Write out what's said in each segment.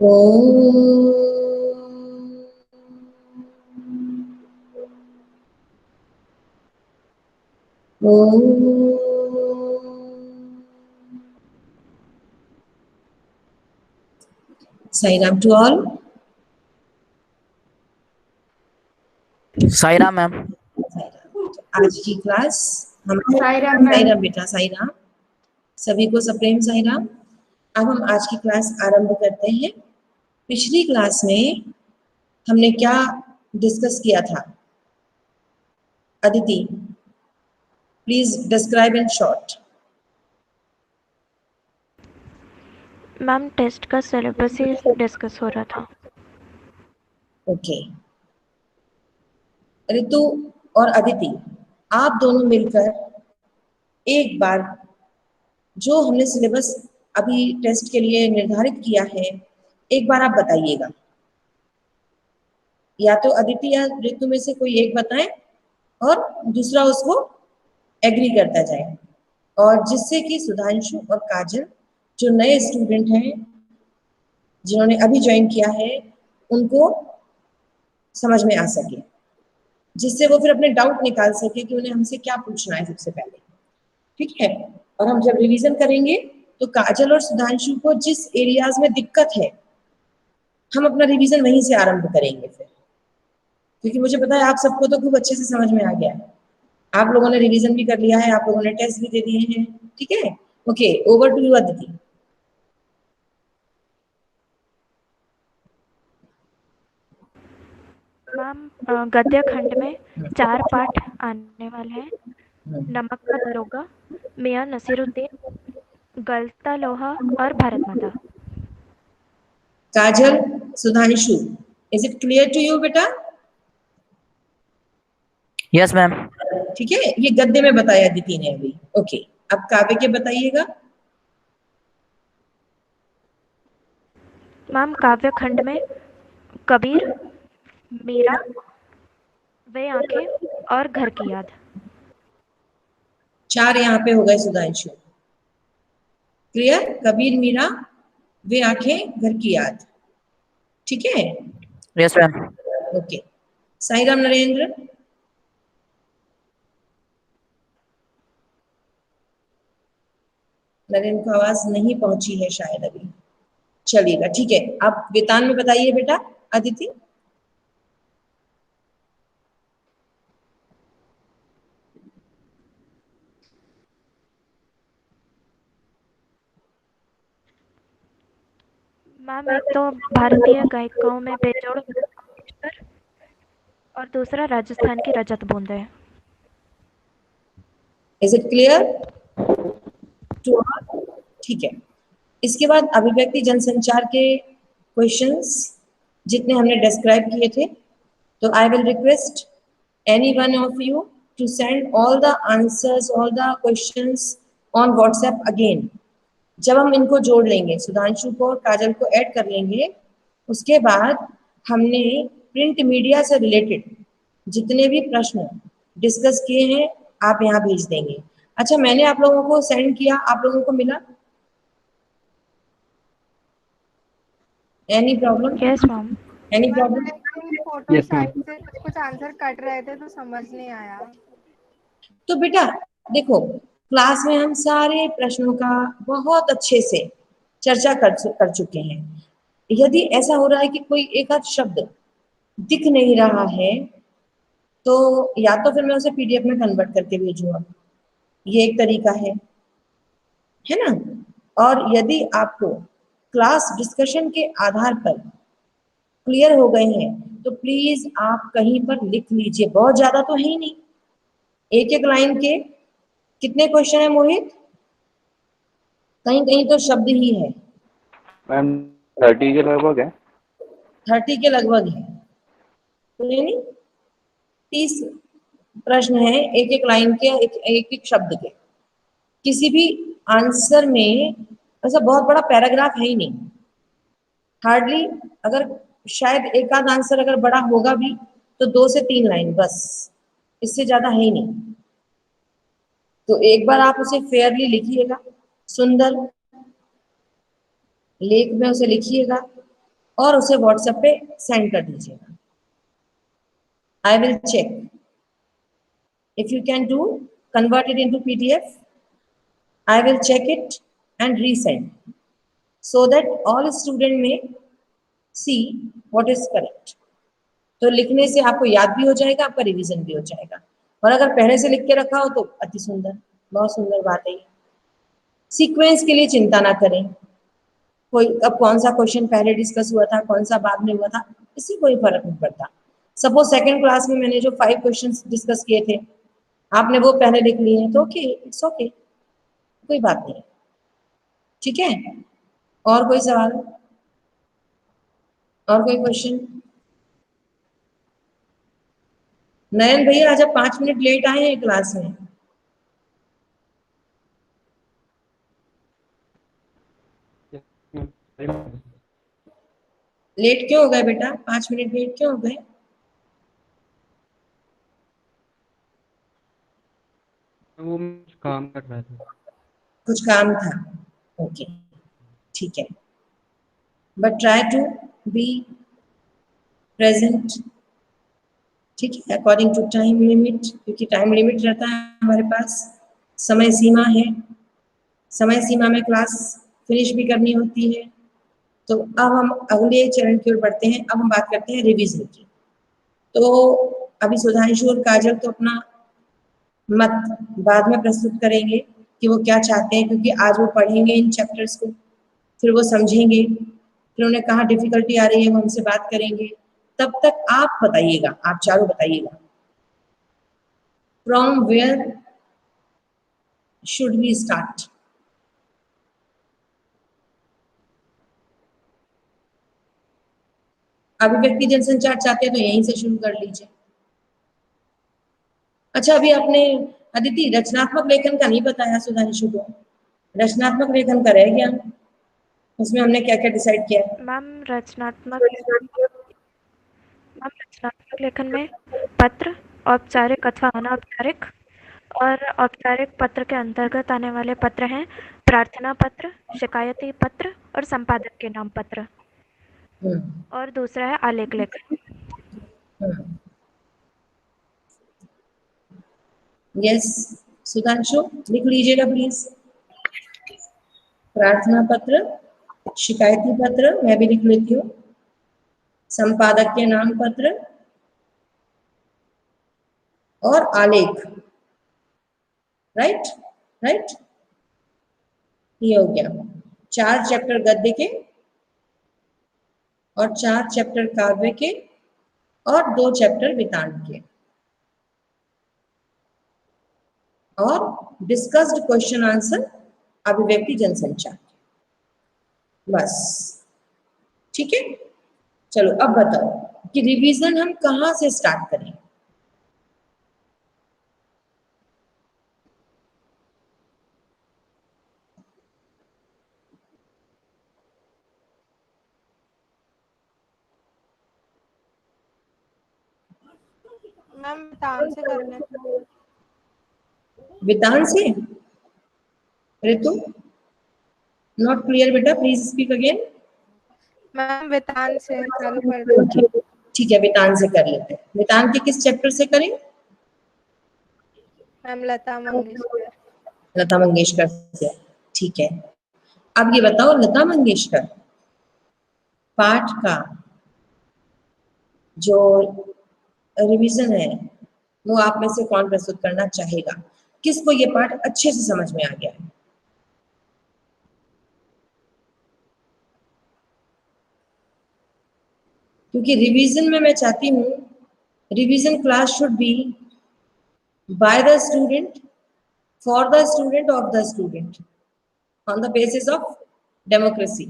Om Om. Sai Ram to all. Sai Ram ma'am. आज की class हम साई राम साई मैम। राम बेटा, साई राम। सभी को सप्रेम साई राम। अब हम आज की क्लास आरंभ करते हैं। पिछली क्लास में हमने क्या डिस्कस किया था? Aditi, please describe in short. Ma'am test का सिलेबस ही डिस्कस हो रहा था। ओके, ऋतु और अदिति, आप दोनों मिलकर एक बार जो हमने सिलेबस अभी टेस्ट के लिए निर्धारित किया है, एक बार आप बताइएगा। या तो अदिति या ऋतु में से कोई एक बताएं और दूसरा उसको एग्री करता जाए, और जिससे कि सुधांशु और काजल जो नए स्टूडेंट हैं, जिन्होंने अभी ज्वाइन किया है, उनको समझ में आ सके, जिससे वो फिर अपने डाउट निकाल सके कि उन्हें हमसे क्या पूछना है सबसे पहले। ठीक है? और हम जब रिवीजन करेंगे तो काजल और सुधांशु को जिस एरियाज में दिक्कत है, हम अपना रिवीजन वहीं से आरंभ करेंगे फिर, क्योंकि मुझे पता है आप सबको तो खूब अच्छे से समझ में आ गया है। आप लोगों ने रिवीजन भी कर लिया है, आप लोगों ने टेस्ट भी दे दिए हैं। ठीक है? Okay, over to you Aditi. Ma'am गद्य खंड में 4 पाठ आने वाले हैं। नमक का दरोगा, मियाँ नसीरुद्दीन, गलता लोहा और Bharat Mata. Kajal, Sudhanshu, is it clear to you बेटा? Yes ma'am. ठीक है, ये गद्य में बताया अदिति ने अभी। ओके, अब काव्य के बताइएगा। मैम काव्य खंड में कबीर, मीरा, वे आंखें और घर की याद। 4 यहाँ पे हो गए सुधांशु। क्लियर? कबीर, मीरा, वे आंखें, घर की याद। ठीक है? Yes ma'am. Okay, Sai Ram Narendra. Narendra को आवाज नहीं पहुंची है शायद अभी। चलिएगा, ठीक है। अब वेतान में बताइए बेटा अदिति। मैम एक तो भारतीय गायिकाओं में बेजोड़ मंगेशकर और दूसरा राजस्थान की रजत बूंद है। Is it clear to all? ठीक है। इसके बाद अभिव्यक्ति जनसंचार के क्वेश्चंस जितने हमने डिस्क्राइब किए थे, तो I will request any one of you to send all the answers, all the questions on WhatsApp again. जब हम इनको जोड़ लेंगे, सुधांशु को और काजल को ऐड कर लेंगे, उसके बाद हमने प्रिंट मीडिया से रिलेटेड जितने भी प्रश्न डिस्कस किए हैं, आप यहाँ भेज देंगे। अच्छा, मैंने आप लोगों को सेंड किया, आप लोगों को मिला? Any problem? Yes ma'am. Any problem? Photo Yes, ma'am. Size से कुछ आंसर कट रहे थे तो समझ नहीं आया। तो बेटा देखो, क्लास में हम सारे प्रश्नों का बहुत अच्छे से चर्चा कर चुके हैं। यदि ऐसा हो रहा है कि कोई एक आध शब्द दिख नहीं रहा है, तो या तो फिर मैं उसे पीडीएफ में कन्वर्ट करके भेजूंगा, ये एक तरीका है ना? और यदि आपको क्लास डिस्कशन के आधार पर क्लियर हो गए हैं, तो प्लीज आप कहीं पर लिख लीजिए। बहुत ज्यादा तो है ही नहीं, एक एक लाइन के कितने क्वेश्चन है मोहित? कहीं कहीं तो शब्द ही है। मैम 30 के लगभग है। 30 के लगभग है, तो यानी 30 प्रश्न है एक एक लाइन के, एक एक शब्द के। किसी भी आंसर में ऐसा बहुत बड़ा पैराग्राफ है ही नहीं, हार्डली। अगर शायद एक आध आंसर अगर बड़ा होगा भी तो 2 से 3 लाइन बस, इससे ज्यादा है ही नहीं। तो एक बार आप उसे फेयरली लिखिएगा, सुंदर लेख में उसे लिखिएगा, और उसे व्हाट्सएप पे सेंड कर दीजिएगा। I will check if you can do convert it into PDF. I will check it and resend so that all student may see what is correct। तो लिखने से आपको याद भी हो जाएगा, आपका रिवीजन भी हो जाएगा। और अगर पहले से लिख के रखा हो तो अति सुंदर, बहुत सुंदर बात है। सीक्वेंस के लिए चिंता ना करें, कोई अब कौन सा क्वेश्चन पहले डिस्कस हुआ था, कौन सा बाद में हुआ था, इससे कोई फर्क नहीं पड़ता। सपोज सेकंड क्लास में मैंने जो 5 क्वेश्चंस डिस्कस किए थे, आपने वो पहले लिख लिए हैं तो ओके, इट्स ओके, कोई बात नहीं, ठीक है। और कोई सवाल, और कोई क्वेश्चन? नयन भैया आज आप 5 मिनट लेट आए हैं क्लास में। लेट क्यों हो गए बेटा? 5 मिनट लेट क्यों हो गए? वो काम कर रहा था। कुछ काम था, ओके, ठीक है। But try to be present, ठीक है, अकॉर्डिंग टू टाइम लिमिट, क्योंकि टाइम लिमिट रहता है हमारे पास, समय सीमा है, समय सीमा में क्लास फिनिश भी करनी होती है। तो अब हम अगले चरण की ओर बढ़ते हैं। अब हम बात करते हैं रिवीजन की। तो अभी सुधांशु और काजल तो अपना मत बाद में प्रस्तुत करेंगे कि वो क्या चाहते हैं, क्योंकि आज वो पढ़ेंगे इन चैप्टर्स को, फिर वो समझेंगे, फिर उन्हें कहाँ डिफिकल्टी आ रही है वो हमसे बात करेंगे। तब तक आप बताइएगा, आप चारों बताइएगा, from where should we start? अभिव्यक्ति जनसंचार चाहते हैं तो यहीं से शुरू कर लीजिए। अच्छा, अभी आपने अदिति रचनात्मक लेखन का नहीं बताया सुधांशु को। रचनात्मक लेखन का रह गया, उसमें हमने क्या क्या डिसाइड किया है? मैम रचनात्मक लेखन में पत्र, औपचारिक अथवा अनौपचारिक, और औपचारिक पत्र के अंतर्गत आने वाले पत्र हैं प्रार्थना पत्र, शिकायती पत्र और संपादक के नाम पत्र, और दूसरा है आलेख लेखन। यस सुधांशु, लिख लीजिएगा प्लीज। प्रार्थना पत्र, शिकायती पत्र, मैं भी लिख लेती हूँ, संपादक के नाम पत्र और आलेख। राइट राइट, ये हो गया। 4 चैप्टर गद्य के और 4 चैप्टर काव्य के और 2 चैप्टर वितान के, और डिस्कस्ड क्वेश्चन आंसर अभिव्यक्ति जनसंचार, बस, ठीक है। चलो अब बताओ कि रिवीजन हम कहाँ से स्टार्ट करें? मैम वितान से कर लेते। वितान से? ऋतु नॉट क्लियर बेटा, प्लीज स्पीक अगेन। मैम वितान से चालू कर देते। ठीक है, वितान से कर लेते हैं। वितान के किस चैप्टर से करें? मैम लता मंगेशकर। लता मंगेशकर से, ठीक है। अब ये बताओ, लता मंगेशकर पाठ का जो रिवीजन है वो आप में से कौन प्रस्तुत करना चाहेगा? किसको ये पाठ अच्छे से समझ में आ गया है? क्योंकि रिवीजन में मैं चाहती हूँ, revision class should be by the student, for the student, of the student, on the basis of democracy.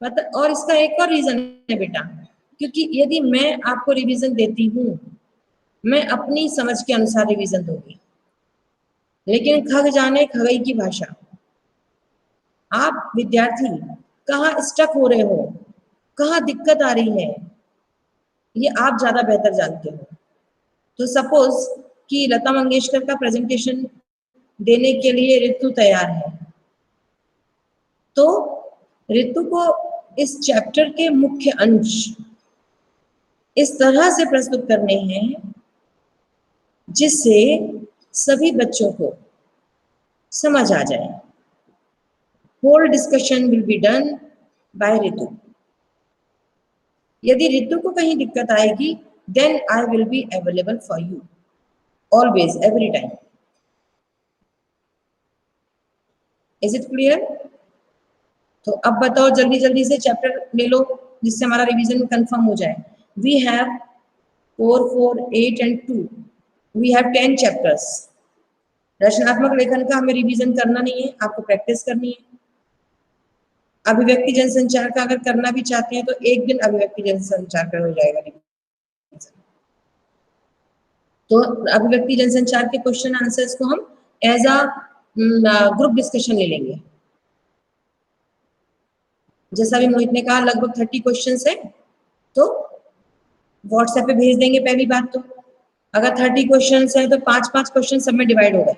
मतलब, और इसका एक और रीजन है बेटा, क्योंकि यदि मैं आपको रिवीजन देती हूँ, मैं अपनी समझ के अनुसार रिवीजन दूंगी, लेकिन खग जाने खगई की भाषा, आप विद्यार्थी कहाँ स्टक हो रहे हो, कहाँ दिक्कत आ रही है, ये आप ज्यादा बेहतर जानते हो। तो सपोज कि लता मंगेशकर का प्रेजेंटेशन देने के लिए ऋतु तैयार है, तो ऋतु को इस चैप्टर के मुख्य अंश इस तरह से प्रस्तुत करने हैं जिससे सभी बच्चों को समझ आ जाए। Whole discussion will be done by Ritu. यदि रितु को कहीं दिक्कत आएगी then I will be available for you always every time. Is it clear? तो अब बताओ जल्दी जल्दी से चैप्टर ले लो जिससे हमारा रिवीजन कंफर्म हो जाए। We have 4, 4, 8 and 2 we have 10 chapters. रचनात्मक लेखन का हमें रिवीजन करना नहीं है, आपको प्रैक्टिस करनी है। अभिव्यक्ति जनसंचार का अगर करना भी चाहते हैं तो एक दिन अभिव्यक्ति जनसंचार का हो जाएगा। तो अभिव्यक्ति जनसंचार के क्वेश्चन आंसर्स को हम एज अ ग्रुप डिस्कशन ले लेंगे। जैसा भी मोहित ने कहा लगभग 30 क्वेश्चंस है तो व्हाट्सएप पे भेज देंगे। पहली बात तो अगर 30 क्वेश्चंस है तो 5-5 क्वेश्चन सब में डिवाइड हो गए।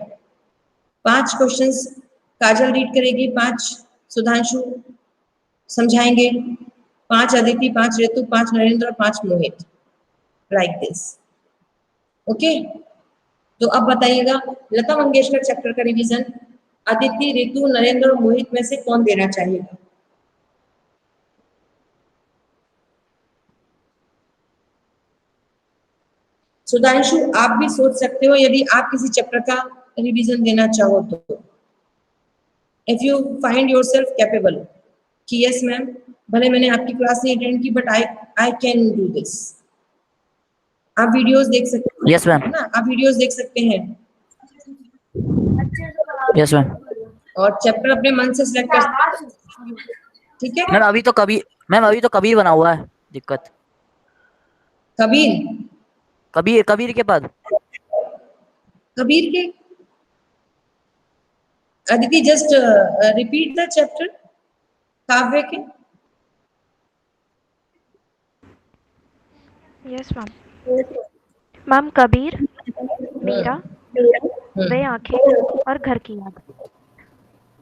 5 क्वेश्चंस काजल रीड करेगी, 5 सुधांशु समझाएंगे, 5 अदिति, 5 ऋतु, 5 नरेंद्र और 5 मोहित, लाइक दिस। ओके, तो अब बताइएगा लता मंगेशकर चैप्टर का रिवीजन अदिति, ऋतु, नरेंद्र और मोहित में से कौन देना चाहेगा? सुधांशु आप भी सोच सकते हो यदि आप किसी चैप्टर का रिवीजन देना चाहो तो। If you find yourself capable कि यस मैम भले मैंने आपकी क्लास नहीं अटेंड की but I can do this, आप वीडियोस देख सकते हैं। Yes ma'am. है ना, आप वीडियोस देख सकते हैं। Yes ma'am. और चैप्टर अपने मन से सिलेक्ट कर सकते हैं। ठीक है मैम, अभी तो कबीर बना हुआ है, दिक्कत। कबीर के बाद कबीर के Aditi just repeat the chapter काव्य के। Yes ma'am. Ma'am Kabir, Meera, वे आंखें और घर की याद।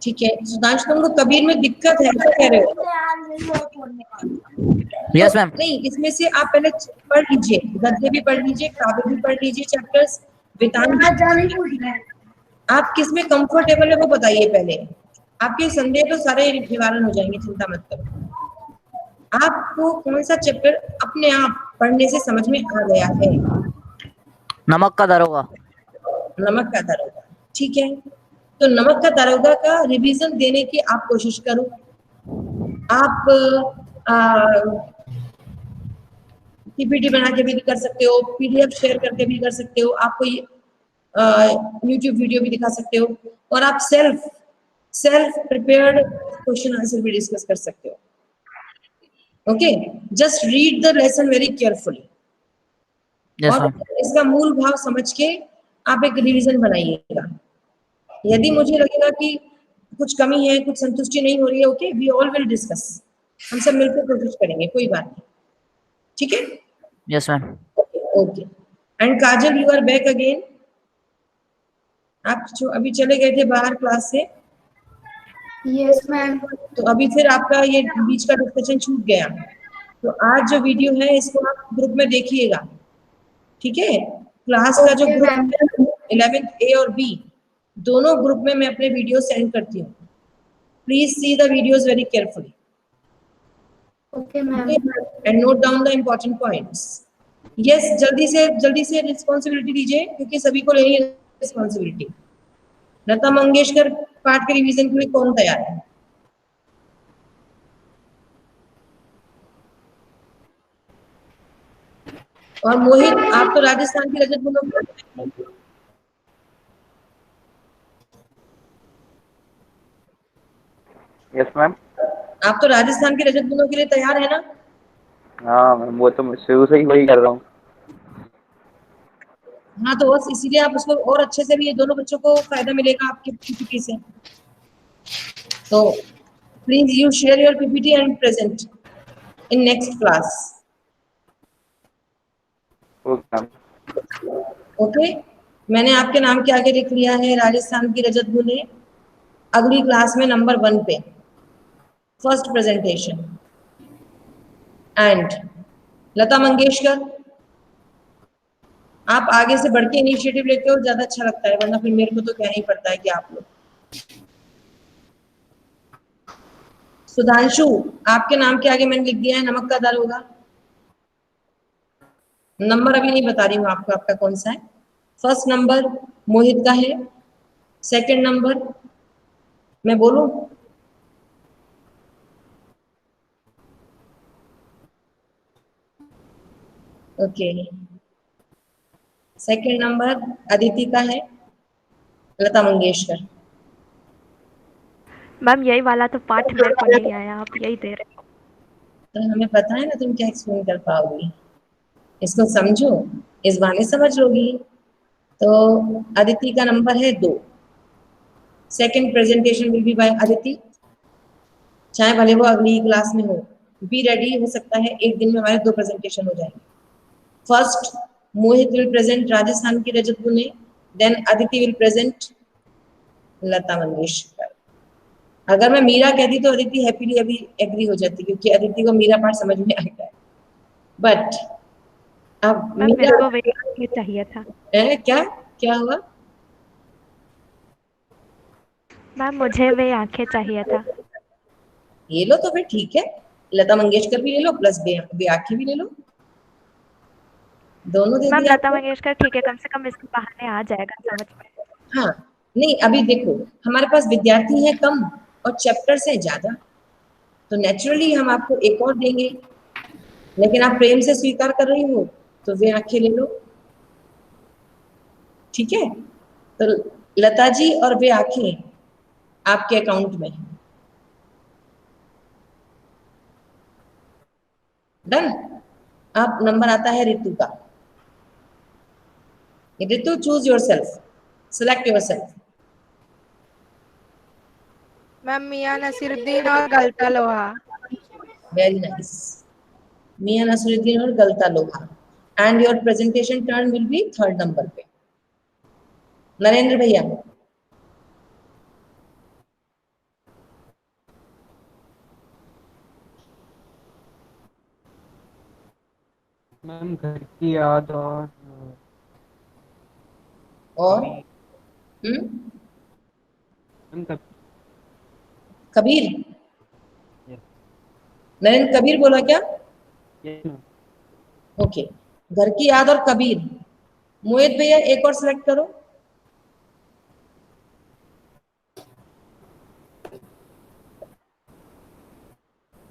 ठीक है सुधांशु, तुमको कबीर में दिक्कत है क्या कह रहे हो? Yes ma'am. नहीं, इसमें से आप पहले पढ़ लीजिए, गद्य भी पढ़ लीजिए, काव्य भी पढ़ लीजिए, चैप्टर्स वेदांत। आप किस में कंफर्टेबल है वो बताइए पहले। आपके संदेह तो सारे निवारण हो जाएंगे, चिंता मत करो। आपको कौन सा चैप्टर अपने आप पढ़ने से समझ में आ गया है? नमक का दरोगा। नमक का दरोगा, ठीक है। तो नमक का दरोगा का रिवीजन देने की आप कोशिश करो। आप पीपीटी बना के भी कर सकते हो, पीडीएफ शेयर करके भी कर सकते हो, आपको यूट्यूब वीडियो भी दिखा सकते हो, और आप सेल्फ प्रिपेयर्ड क्वेश्चन आंसर भी डिस्कस कर सकते हो। Okay, just read the lesson very carefully. Yes और मैम। इसका मूल भाव समझ के आप एक रिवीजन बनाइएगा। यदि मुझे लगेगा कि कुछ कमी है, कुछ संतुष्टि नहीं हो रही है, okay we all will discuss, हम सब मिलकर कोशिश करेंगे, कोई बात नहीं, ठीक है। Yes ma'am. Okay, and Kajal you are back again. आप जो अभी चले गए थे बाहर क्लास से। Yes ma'am. तो अभी फिर आपका ये बीच का डिस्कशन छूट गया। तो आज जो वीडियो है इसको आप ग्रुप में देखिएगा, ठीक है। क्लास का जो ग्रुप है 11th A और B दोनों ग्रुप में मैं अपने वीडियो सेंड करती हूँ। Please see the videos very carefully okay ma'am. And note down the important points. Yes, जल्दी से रिस्पॉन्सिबिलिटी दीजिए क्योंकि सभी को लेनी है रिस्पॉन्सिबिलिटी। लता मंगेशकर पाठ के रिवीजन के लिए कौन तैयार है? और मोहित, आप तो राजस्थान की रजत बुनों। Yes ma'am. आप तो राजस्थान की रजत बुनों के लिए तैयार है ना? हाँ मैम, वो तो मैं शुरू से ही वही कर रहा हूँ। हाँ, तो बस इसीलिए आप उसको और अच्छे से भी, ये दोनों बच्चों को फायदा मिलेगा आपके पीपीटी से। तो please you share your PPT and present in next class. Okay ma'am. Okay, मैंने आपके नाम के आगे लिख लिया है राजस्थान की रजत बुने, अगली क्लास में नंबर 1 पे first presentation. And Lata Mangeshkar. आप आगे से बढ़ के इनिशिएटिव लेते हो, ज्यादा अच्छा लगता है, वरना फिर मेरे को तो कहना ही पड़ता है कि आप लोग। सुधांशु, आपके नाम के आगे मैंने लिख दिया है नमक का दारोगा। नंबर अभी नहीं बता रही हूँ आपको, आपका कौन सा है। फर्स्ट नंबर मोहित का है, सेकंड नंबर मैं बोलूं? ओके, सेकंड नंबर अदिति का है, लता मंगेशकर। मैम यही वाला तो पाठ मेरे को नहीं आया, आप यही दे रहे हो। तो हमें पता है ना तुम क्या एक्सप्लेन कर पाओगी, इसको समझो, इस बहाने समझ लोगी। तो अदिति का नंबर है 2। Second presentation will be by Aditi, चाहे भले वो अगली क्लास में हो। बी रेडी, हो सकता है एक दिन में हमारे 2 प्रेजेंटेशन हो जाएंगे। First Mohit will present Rajasthan की रजत बुने, then Aditi will present Lata Mangeshkar. अगर मैं मीरा कहती तो अदिति हैप्पीली अभी एग्री हो जाती, क्योंकि अदिति को मीरा पार्ट समझ में आता है। बट अब मैम मेरे को वही आंखें चाहिए था। क्या क्या हुआ? मैम मुझे वे आंखें चाहिए था। ये लो तो फिर ठीक है, लता मंगेशकर भी ले लो प्लस बेआखी भी ले लो, दोनों दे मैम दिया लता आपको। मंगेशकर ठीक है, कम से कम इसके बहाने आ जाएगा समझ में। हाँ, नहीं अभी देखो हमारे पास विद्यार्थी है कम और चैप्टर्स है ज्यादा, तो नेचुरली हम आपको एक और देंगे, लेकिन आप प्रेम से स्वीकार कर रही हो तो वे आंखें ले लो, ठीक है। तो लता जी और वे आंखें आपके अकाउंट में है। डन। अब नंबर आता है ऋतु का। Ritu choose yourself, select yourself. Ma'am Miyan Nasiruddin और गलता लोहा। वेरी नाइस, मियां नसरुद्दीन और गलता लोहा। And your presentation turn will be 3rd number पे। नरेंद्र भैया, मैम घर की याद और मैम कबीर। Yes. नरेंद्र कबीर बोला क्या? Yes, ma'am. ओके, घर की याद और कबीर। मोहित भैया एक और सिलेक्ट करो।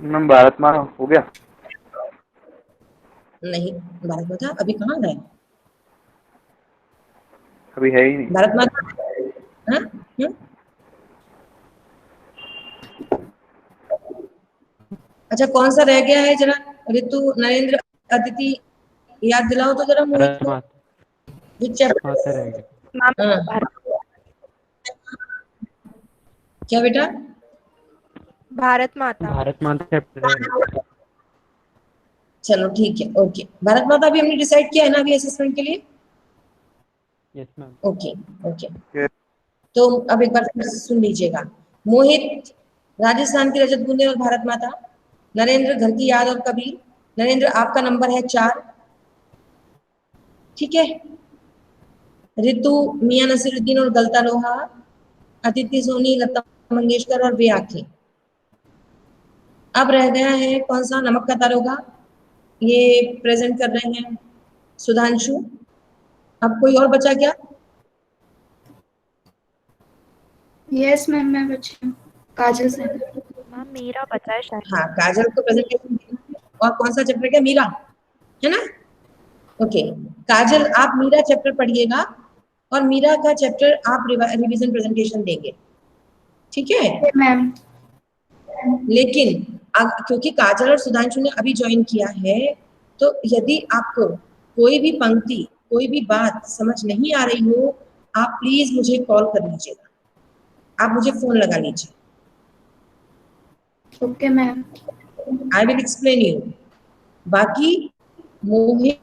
मैम भारत माँ हो गया? नहीं, भारत माता अभी कहाँ गए? अभी है ही नहीं। भारत माता, हाँ? अच्छा कौन सा रह गया है जरा? ऋतु, नरेंद्र, अदिति याद दिलाओ तो जरा मोहित भारत को। माता विच चैप्टर? माता रहेगी। मैम हाँ, भारत क्या बेटा? भारत माता। भारत माता चैप्टर है। चलो ठीक है, ओके। भारत माता अभी हमने डिसाइड किया है ना अभी असेसमेंट के लिए? Yes ma'am. Okay okay. तो अब एक बार फिर से सुन लीजिएगा। मोहित राजस्थान की रजत बूंदे और भारत माता, नरेंद्र घर की याद और कबीर। नरेंद्र आपका नंबर है 4, ठीक है। ऋतु मियां नसीरुद्दीन और गलता लोहा, अदिति सोनी, लता मंगेशकर और वे आंखें। अब रह गया है कौन सा? नमक का दारोगा। ये प्रेजेंट कर रहे हैं सुधांशु। अब कोई और बचा क्या? यस मैम, मैं बची हूँ, काजल से। मैम मीरा बचा है शायद। हाँ, काजल को प्रेजेंटेशन देना है। और कौन सा चैप्टर? क्या मीरा है ना? ओके, काजल आप मीरा चैप्टर पढ़िएगा और मीरा का चैप्टर आप रिवीजन प्रेजेंटेशन देंगे, ठीक है। मैम लेकिन क्योंकि काजल और सुधांशु ने अभी ज्वाइन किया है, तो यदि आपको कोई भी पंक्ति, कोई भी बात समझ नहीं आ रही हो, आप प्लीज मुझे कॉल कर लीजिएगा, आप मुझे फोन लगा लीजिए। Okay ma'am. I will explain you. बाकी मोहित,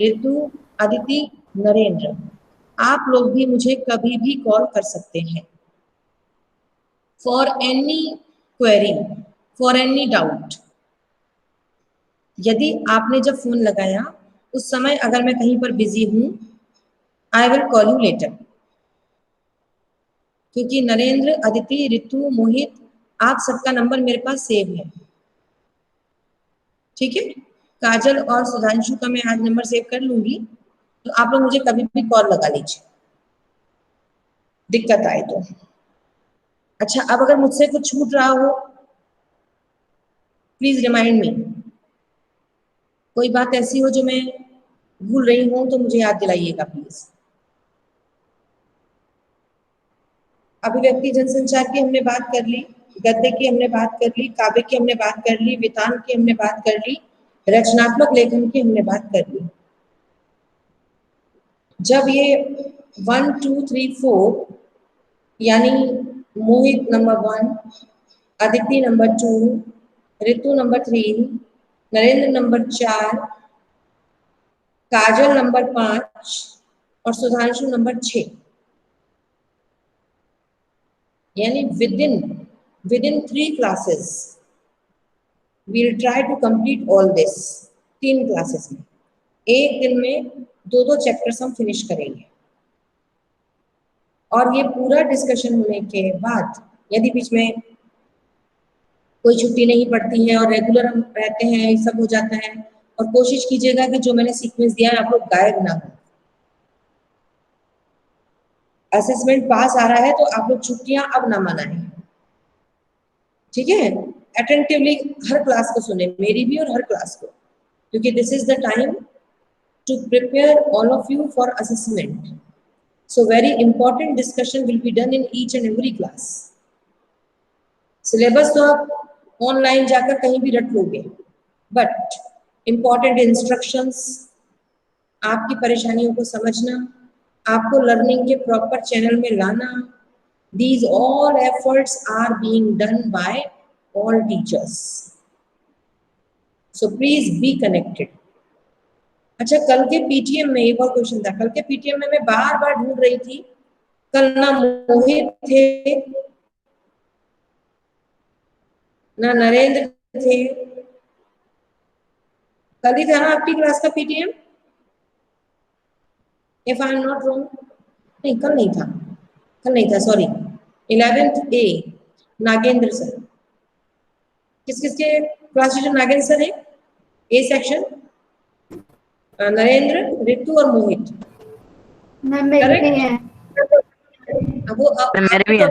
ऋतु, अदिति, नरेंद्र, आप लोग भी मुझे कभी भी कॉल कर सकते हैं for any query, for any doubt. यदि आपने जब फोन लगाया उस समय अगर मैं कहीं पर बिजी हूं, I will call you later. क्योंकि नरेंद्र, अदिति, रितु, मोहित, आप सबका नंबर मेरे पास सेव है, ठीक है। काजल और सुधांशु का मैं आज नंबर सेव कर लूंगी, तो आप लोग मुझे कभी भी कॉल लगा लीजिए, दिक्कत आए तो। अच्छा, अब अगर मुझसे कुछ छूट रहा हो, प्लीज रिमाइंड मी। कोई बात ऐसी हो जो मैं भूल रही हूं तो मुझे याद दिलाइएगा प्लीज। अभिव्यक्ति जनसंचार की हमने बात कर ली, गद्य की हमने बात कर ली, काव्य की हमने बात कर ली, वितान की हमने बात कर ली, रचनात्मक लेखन की हमने बात कर ली। जब ये 1 2 3 4 यानी Mohit number 1, Aditi number 2, Ritu number 3, Narendra number 4, Kajal number 5 और सुधांशु नंबर 6, यानी within 3 classes we will try to complete all this. 3 classes में, एक दिन में 2-2 चैप्टर्स हम फिनिश करेंगे। और ये पूरा डिस्कशन होने के बाद यदि बीच में कोई छुट्टी नहीं पड़ती है और रेगुलर हम रहते हैं, ये सब हो जाता है, और कोशिश कीजिएगा कि जो मैंने सीक्वेंस दिया है आप लोग गायब ना हो। असेसमेंट पास आ रहा है तो आप लोग छुट्टियां अब ना मनाएं, ठीक है। अटेंटिवली हर क्लास को सुने, मेरी भी और हर क्लास को, क्योंकि this is the time to prepare all of you for assessment. So very important discussion will be done in each and every class. Syllabus तो आप ऑनलाइन जाकर कहीं भी रट लोगे, बट important instructions, आपकी परेशानियों को समझना, आपको लर्निंग के प्रॉपर चैनल में लाना, these all efforts are being done by all teachers. So please be connected. अच्छा, कल के पीटीएम में एक और क्वेश्चन था। कल के पीटीएम में मैं बार बार ढूंढ रही थी, कल ना मोहित थे ना नरेंद्र थे। कल ही था ना आपकी क्लास का PTM, if I am not wrong? नहीं, कल नहीं था, कल नहीं था, सॉरी। 11th ए नागेंद्र सर। किस किसके क्लास टीचर नागेंद्र सर है? ए सेक्शन नरेंद्र, रितु और मोहित। मैम मेरे भी हैं। वो मेरे भी हैं।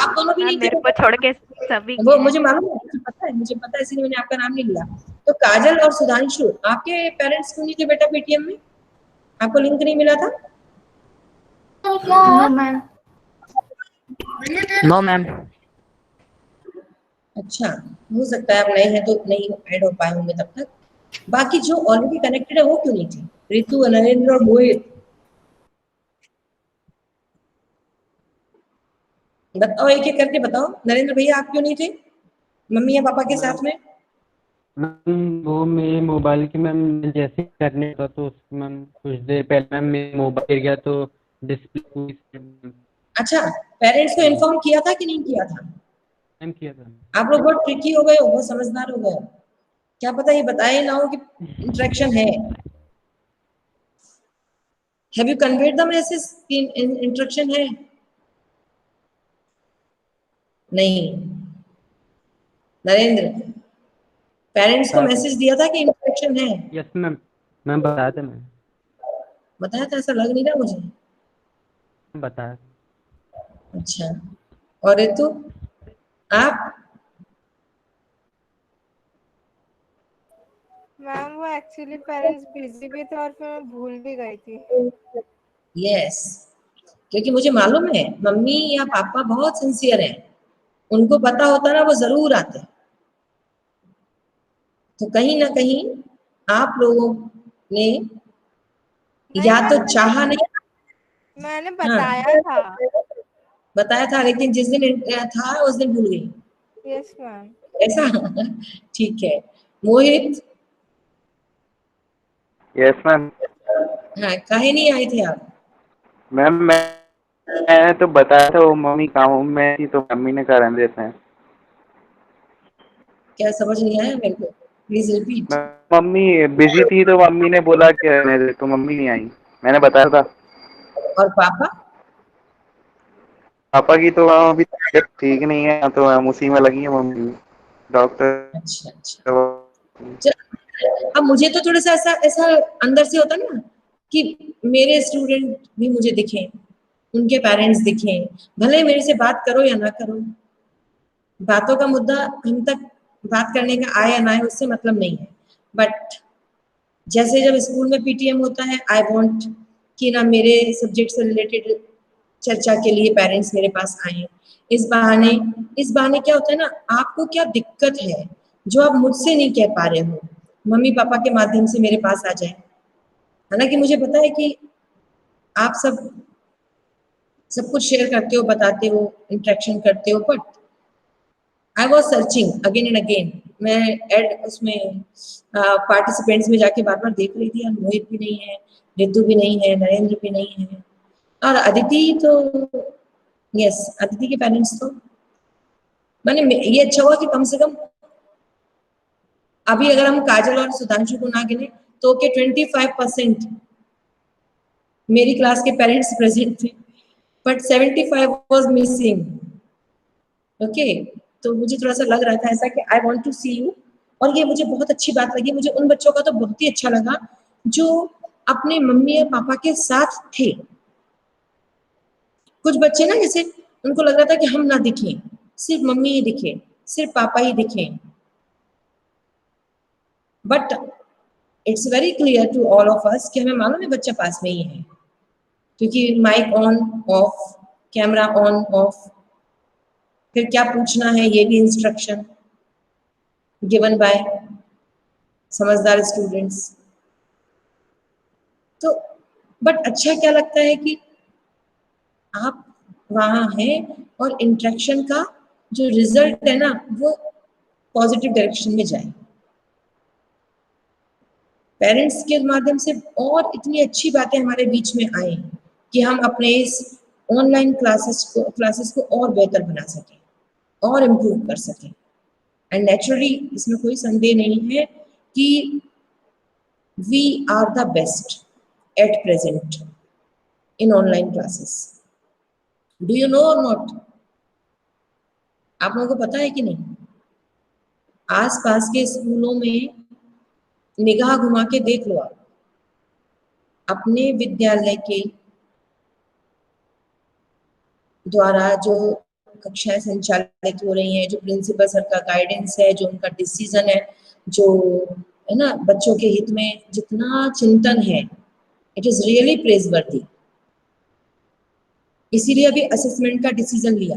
आप दोनों भी नहीं थे। मेरे को छोड़ के सभी वो मुझे मालूम है, मुझे पता है, इसलिए मैंने आपका नाम नहीं लिया। तो काजल और सुधांशु, आपके पेरेंट्स क्यों नहीं थे बेटा पीटीएम में? आपको लिंक नहीं मिला था? No ma'am. No ma'am. अच्छा, हो सकता है आप नए हैं तो नहीं ऐड हो पाए होंगे तब तक। बाकी जो ऑलरेडी कनेक्टेड है वो क्यों नहीं थे? रितु, नरेंद्र और मोहित, बताओ, एक एक करके बताओ। नरेंद्र भैया आप क्यों नहीं थे मम्मी या पापा के साथ में? मैम वो मेरे मोबाइल की मैम जैसे करने था तो मैम कुछ देर पहले मैम मेरा मोबाइल गिर गया तो डिस्प्ले पूरी। अच्छा, पेरेंट्स को इन्फॉर्म किया था कि नहीं किया था? मैम किया था। आप लोग बहुत ट्रिकी हो गए हो, बहुत समझदार हो गए हो। क्या पता ये बताए ना हो कि इंटरेक्शन है। Have you conveyed the message कि इंटरेक्शन है? नहीं। नरेंद्र, पेरेंट्स को मैसेज दिया था कि इंटरेक्शन है? यस मैम, मैम बताया था। मैम बताया था? ऐसा लग नहीं रहा मुझे। बताया। अच्छा, और रितु आप? मैम वो एक्चुअली पेरेंट्स बिजी भी थे और फिर मैं भूल भी गई थी। यस, क्योंकि मुझे मालूम है मम्मी या पापा बहुत सिंसियर हैं, उनको पता होता ना वो जरूर आते। तो कहीं ना कहीं आप लोगों ने या तो चाहा नहीं, मैंने बताया था। बताया था, लेकिन जिस दिन था उस दिन भूल गई। Yes ma'am. ऐसा? ठीक है। मोहित? Yes ma'am. हाँ, काहे नहीं आए थे आप? मैम मैंने तो बताया था, वो मम्मी काम में थी तो मम्मी ने कहा रहने देते हैं। क्या समझ नहीं आया मेरे को? Please repeat. मम्मी बिजी थी तो मम्मी ने बोला कि रहने दे, तो मम्मी नहीं आई, मैंने बताया था। और पापा? पापा की तो अभी तबीयत ठीक नहीं है, तो हम उसी में लगी है मम्मी, डॉक्टर। अच्छा अच्छा। अब मुझे तो थोड़ा सा ऐसा ऐसा अंदर से होता ना कि मेरे स्टूडेंट भी मुझे दिखें, उनके पेरेंट्स दिखें, भले मेरे से बात करो या ना करो, बातों का मुद्दा हम तक बात करने का आए या ना आए उससे मतलब नहीं है। बट जैसे जब स्कूल में पीटीएम होता है, आई वांट कि ना मेरे सब्जेक्ट से रिलेटेड चर्चा के लिए पेरेंट्स मेरे पास आए। इस बहाने क्या होता है ना, आपको क्या दिक्कत है जो आप मुझसे नहीं कह पा रहे हो, मम्मी पापा के माध्यम से मेरे पास आ जाए। हालांकि मुझे पता है कि आप सब कुछ शेयर करते हो, बताते हो, इंटरेक्शन करते हो, but I was searching again and again. मैं एड उसमें पार्टिसिपेंट्स में जाके बार बार देख रही थी, मोहित भी नहीं है, रितु भी नहीं है, नरेंद्र भी नहीं है, और अदिति तो यस, अदिति के पेरेंट्स तो मैंने ये अच्छा हुआ कि कम से कम अभी अगर हम काजल और सुधांशु को ना गिने तो के 25% मेरी क्लास के पेरेंट्स प्रेजेंट थे, बट 75 वाज मिसिंग। ओके, तो मुझे थोड़ा सा लग रहा था ऐसा कि I want to see you, और ये मुझे बहुत अच्छी बात लगी। मुझे उन बच्चों का तो बहुत ही अच्छा लगा जो अपने मम्मी और पापा के साथ थे। कुछ बच्चे ना जैसे उनको लग रहा था कि हम ना दिखें, सिर्फ मम्मी ही दिखे, सिर्फ पापा ही दिखें, but it's very clear to all of us कि हमें मालूम है बच्चा पास में ही है, क्योंकि mic on off, camera on off, फिर क्या पूछना है ये भी इंस्ट्रक्शन गिवन बाय समझदार स्टूडेंट्स। तो बट अच्छा क्या लगता है कि आप वहाँ हैं और इंटरेक्शन का जो रिजल्ट है ना वो पॉजिटिव डायरेक्शन में जाए, पेरेंट्स के माध्यम से और इतनी अच्छी बातें हमारे बीच में आए कि हम अपने इस ऑनलाइन क्लासेस को और बेहतर बना सकें और इम्प्रूव कर सकें। एंड नेचुरली इसमें कोई संदेह नहीं है कि we are the best at present in online classes. Do you know or not? आप लोगों को पता है कि नहीं? आसपास के स्कूलों में निगाह घुमा के देख लो, आप अपने विद्यालय के द्वारा जो कक्षाएं संचालित हो रही हैं, जो प्रिंसिपल सर का गाइडेंस है, जो उनका डिसीजन है, जो है ना बच्चों के हित में जितना चिंतन है, इट इज रियली प्रेजवर्दी। इसीलिए अभी असेसमेंट का डिसीजन लिया,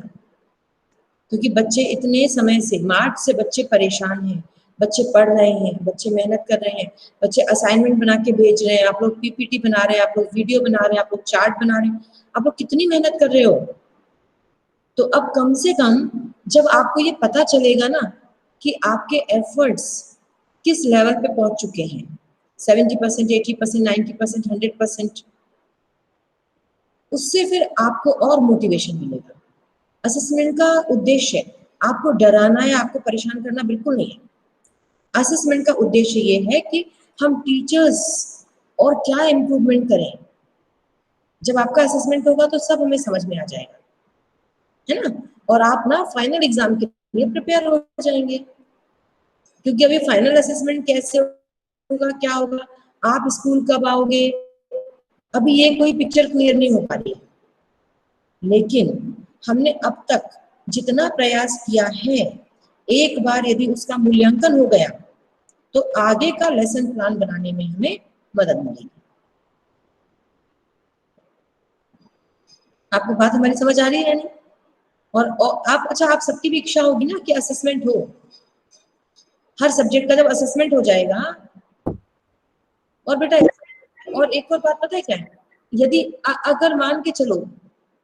क्योंकि बच्चे इतने समय से, मार्च से बच्चे परेशान हैं, बच्चे पढ़ रहे हैं, बच्चे मेहनत कर रहे हैं, बच्चे असाइनमेंट बना के भेज रहे हैं, आप लोग पीपीटी बना रहे हैं, आप लोग वीडियो बना रहे हैं, आप लोग चार्ट बना रहे हैं, आप लोग कितनी मेहनत कर रहे हो। तो अब कम से कम जब आपको ये पता चलेगा ना कि आपके एफर्ट्स किस लेवल पे पहुंच चुके हैं, 70%, 80%, 90%, 100%, उससे फिर आपको और मोटिवेशन मिलेगा। असेसमेंट का उद्देश्य आपको डराना या आपको परेशान करना बिल्कुल नहीं है। असेसमेंट का उद्देश्य ये है कि हम टीचर्स और क्या इम्प्रूवमेंट करें। जब आपका असेसमेंट होगा तो सब हमें समझ में आ जाएगा, है ना, और आप ना फाइनल एग्जाम के लिए प्रिपेयर हो जाएंगे। क्योंकि अभी फाइनल असेसमेंट कैसे होगा, क्या होगा, आप स्कूल कब आओगे, अभी ये कोई पिक्चर क्लियर नहीं हो पा रही है। लेकिन हमने अब तक जितना प्रयास किया है, एक बार यदि उसका मूल्यांकन हो गया तो आगे का लेसन प्लान बनाने में हमें मदद मिलेगी। आपको बात हमारी समझ आ रही है नहीं? और आप अच्छा, आप सबकी भी इच्छा होगी ना कि असेसमेंट हो, हर सब्जेक्ट का जब असेसमेंट हो जाएगा। और बेटा और एक और बात पता है क्या है, यदि अगर मान के चलो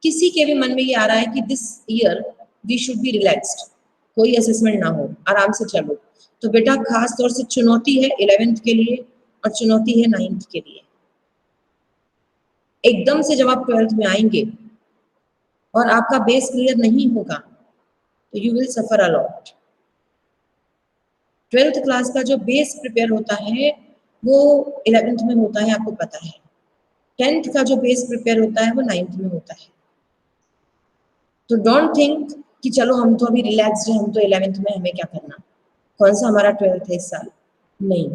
किसी के भी मन में ये आ रहा है कि this year we should be relaxed, कोई असेसमेंट ना हो, आराम से चलो, तो बेटा खास तौर से चुनौती है 11th के लिए और चुनौती है 9th के लिए। एकदम से जब आप 12th में आएंगे और आपका बेस क्लियर नहीं होगा तो you will suffer a lot. 12th class का जो बेस प्रिपेयर होता है वो 11th में होता है, आपको पता है। 10th का जो बेस प्रिपेयर होता है वो 9th में होता है। तो डोंट थिंक कि चलो हम तो अभी रिलैक्स्ड हैं, हम तो 11th में, हमें क्या करना, कौन सा हमारा 12th है इस साल। नहीं,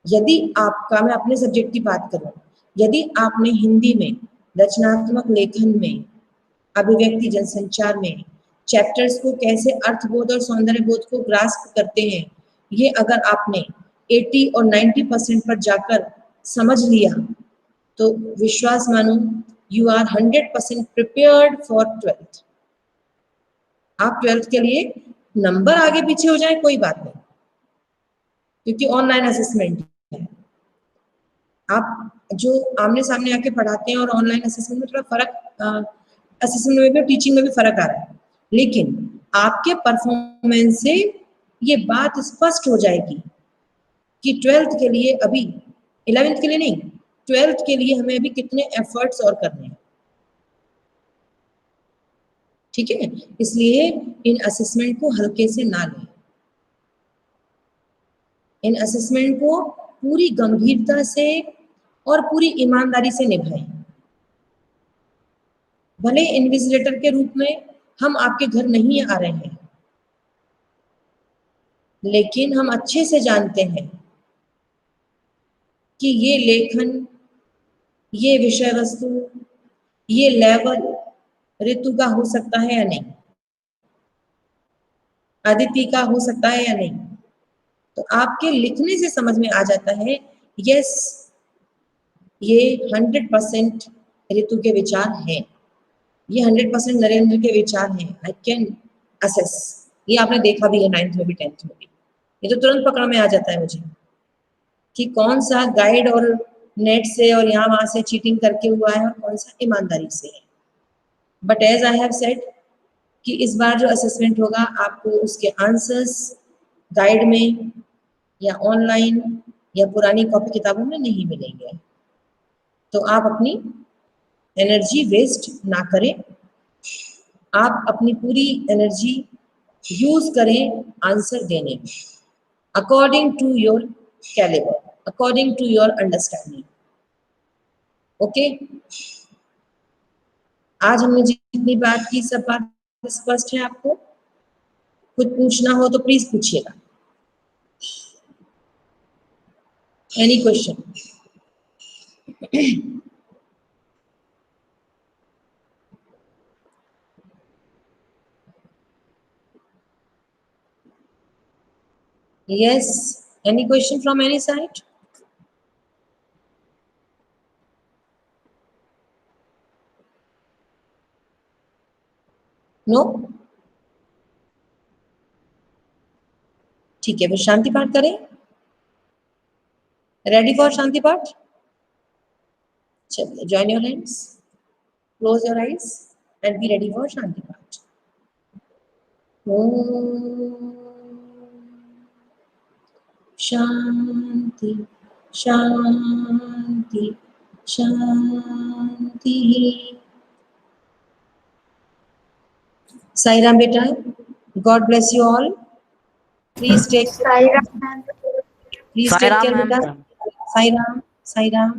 यदि आपका, मैं अपने सब्जेक्ट की बात करूं, यदि आपने हिंदी में रचनात्मक लेखन में, अभिव्यक्ति, जनसंचार में चैप्टर्स को कैसे अर्थबोध और सौंदर्य बोध को ग्रास्प करते हैं, ये अगर आपने 80 और 90% पर जाकर समझ लिया तो विश्वास मानो you are 100% prepared for 12th। आप 12th के लिए नंबर आगे पीछे हो जाए कोई बात नहीं, क्योंकि ऑनलाइन असेसमेंट है। आप जो आमने सामने आके पढ़ाते हैं और ऑनलाइन असेसमेंट में थोड़ा फर्क, असेसमेंट में भी और टीचिंग में भी फर्क आ रहा है, लेकिन आपके परफॉर्मेंस से ये बात स्पष्ट हो जाएगी कि 12th के लिए अभी, 11th के लिए नहीं, 12th के लिए हमें अभी कितने एफर्ट्स और करने हैं। ठीक है, इसलिए इन असेसमेंट को हल्के से ना लें, इन असेसमेंट को पूरी गंभीरता से और पूरी ईमानदारी से निभाएं। भले इन्विजिलेटर के रूप में हम आपके घर नहीं आ रहे हैं, लेकिन हम अच्छे से जानते हैं कि ये लेखन, ये विषय वस्तु, ये लेवल ऋतु का हो सकता है या नहीं, अदिति का हो सकता है या नहीं। तो आपके लिखने से समझ में आ जाता है, यस ये 100% ऋतु के विचार हैं, ये 100% नरेंद्र के विचार हैं। आई कैन असेस, ये आपने देखा भी है 9th में भी 10th में भी, ये तो तुरंत पकड़ में आ जाता है मुझे कि कौन सा गाइड और नेट से और यहाँ वहां से चीटिंग करके हुआ है और कौन सा ईमानदारी से है। But as I have said कि इस बार जो असेसमेंट होगा आपको उसके आंसर्स गाइड में या ऑनलाइन या पुरानी कॉपी किताबों में नहीं मिलेंगे। तो आप अपनी एनर्जी वेस्ट ना करें, आप अपनी पूरी एनर्जी यूज करें आंसर देने में, according to your calibre, according to your understanding. Okay, आज हमने जितनी बात की सब बात स्पष्ट है आपको? कुछ पूछना हो तो प्लीज पूछिएगा। Any question? Yes, any question from any side? No? ठीक है, फिर शांति पाठ करें। Ready for shanti path? चलिए, join your hands, close your eyes and be ready for shanti path. ओम शांति शांति शांति। साईराम बेटा, god bless you all. Please take care बेटा। Sairam Sairam,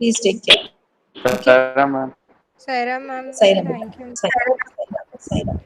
please take care. Sairam ma'am, Sairam thank बेटा, you. साईराम साईराम।